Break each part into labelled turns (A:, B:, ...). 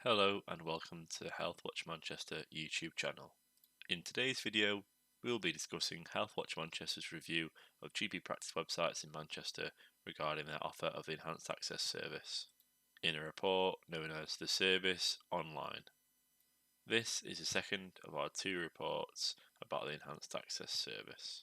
A: Hello and welcome to the Healthwatch Manchester YouTube channel. In today's video, we will be discussing Healthwatch Manchester's review of GP practice websites in Manchester regarding their offer of the Enhanced Access service, in a report known as the Service Online. This is the second of our two reports about the Enhanced Access service.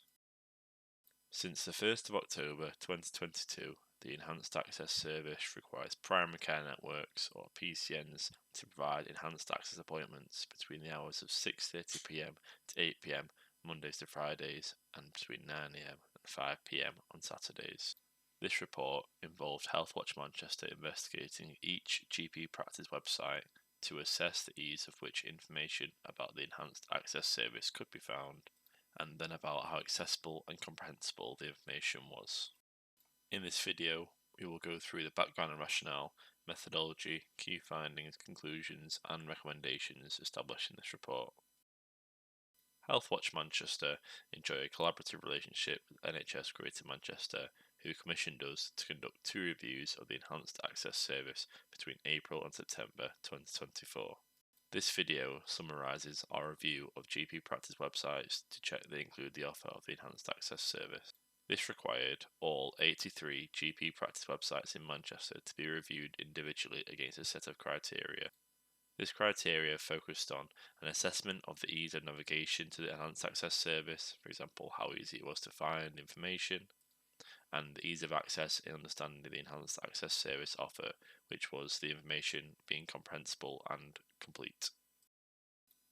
A: Since the 1st of October 2022, the Enhanced Access service requires primary care networks, or PCNs, to provide enhanced access appointments between the hours of 6:30pm to 8pm Mondays to Fridays and between 9am and 5pm on Saturdays. This report involved Healthwatch Manchester investigating each GP practice website to assess the ease of which information about the Enhanced Access service could be found, and then about how accessible and comprehensible the information was. In this video, we will go through the background and rationale, methodology, key findings, conclusions, and recommendations established in this report. Healthwatch Manchester enjoy a collaborative relationship with NHS Greater Manchester, who commissioned us to conduct two reviews of the Enhanced Access service between April and September 2024. This video summarises our review of GP practice websites to check they include the offer of the Enhanced Access service. This required all 83 GP practice websites in Manchester to be reviewed individually against a set of criteria. This criteria focused on an assessment of the ease of navigation to the Enhanced Access service, for example, how easy it was to find information, and the ease of access in understanding the Enhanced Access service offer, which was the information being comprehensible and complete.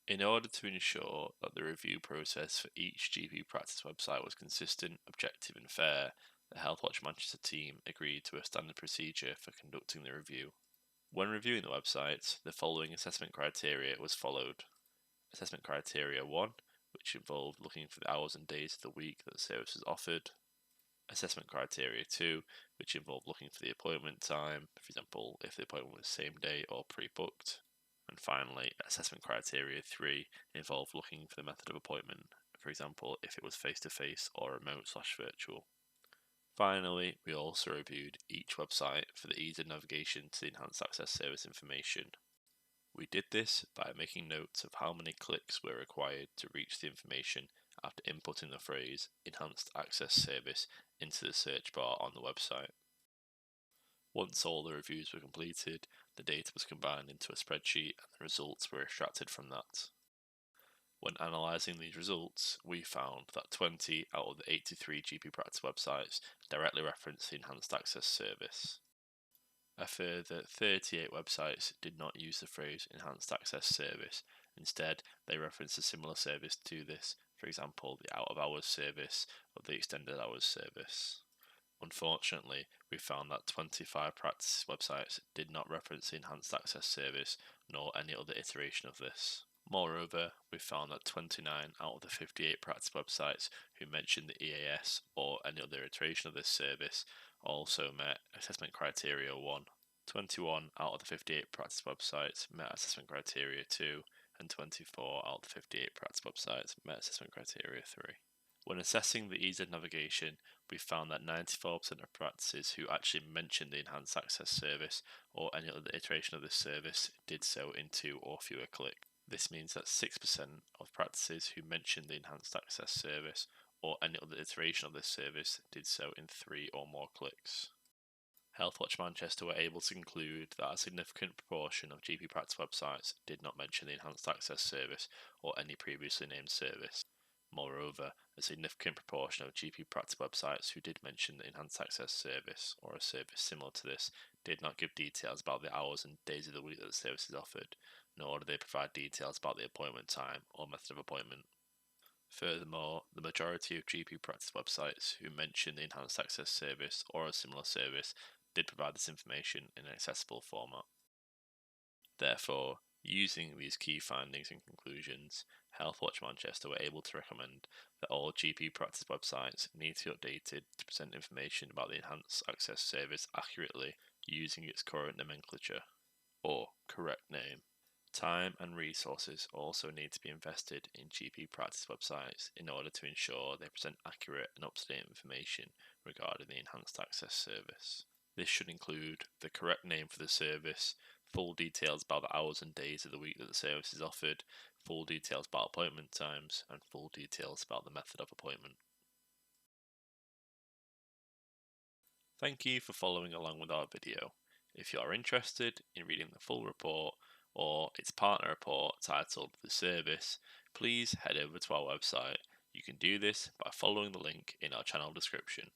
A: In order to ensure that the review process for each GP practice website was consistent, objective and fair, the Healthwatch Manchester team agreed to a standard procedure for conducting the review. When reviewing the website, the following assessment criteria was followed. Assessment criteria 1, which involved looking for the hours and days of the week that the service was offered. Assessment criteria 2, which involved looking for the appointment time, for example, if the appointment was same day or pre-booked. And finally, assessment criteria 3 involved looking for the method of appointment, for example, if it was face-to-face or remote/virtual. Finally, we also reviewed each website for the ease of navigation to the Enhanced Access service information. We did this by making notes of how many clicks were required to reach the information after inputting the phrase Enhanced Access service into the search bar on the website. Once all the reviews were completed, the data was combined into a spreadsheet and the results were extracted from that. When analysing these results, we found that 20 out of the 83 GP practice websites directly referenced the Enhanced Access service. A further 38 websites did not use the phrase Enhanced Access service. Instead, they referenced a similar service to this, for example, the out-of-hours service or the extended hours service. Unfortunately, we found that 25 practice websites did not reference the Enhanced Access service nor any other iteration of this. Moreover, we found that 29 out of the 58 practice websites who mentioned the EAS or any other iteration of this service also met assessment criteria 1. 21 out of the 58 practice websites met assessment criteria 2, and 24 out of the 58 practice websites met assessment criteria 3. When assessing the ease of navigation, we found that 94% of practices who actually mentioned the Enhanced Access service or any other iteration of this service did so in 2 or fewer clicks. This means that 6% of practices who mentioned the Enhanced Access service or any other iteration of this service did so in 3 or more clicks. Healthwatch Manchester were able to conclude that a significant proportion of GP practice websites did not mention the Enhanced Access service or any previously named service. Moreover, a significant proportion of GP practice websites who did mention the Enhanced Access service or a service similar to this did not give details about the hours and days of the week that the service is offered, nor do they provide details about the appointment time or method of appointment. Furthermore, the majority of GP practice websites who mention the Enhanced Access service or a similar service did provide this information in an accessible format. Therefore, using these key findings and conclusions, Healthwatch Manchester were able to recommend that all GP practice websites need to be updated to present information about the Enhanced Access service accurately using its current nomenclature, or correct name. Time and resources also need to be invested in GP practice websites in order to ensure they present accurate and up-to-date information regarding the Enhanced Access service. This should include the correct name for the service, full details about the hours and days of the week that the service is offered, full details about appointment times, and full details about the method of appointment. Thank you for following along with our video. If you are interested in reading the full report or its partner report titled The Service, please head over to our website. You can do this by following the link in our channel description.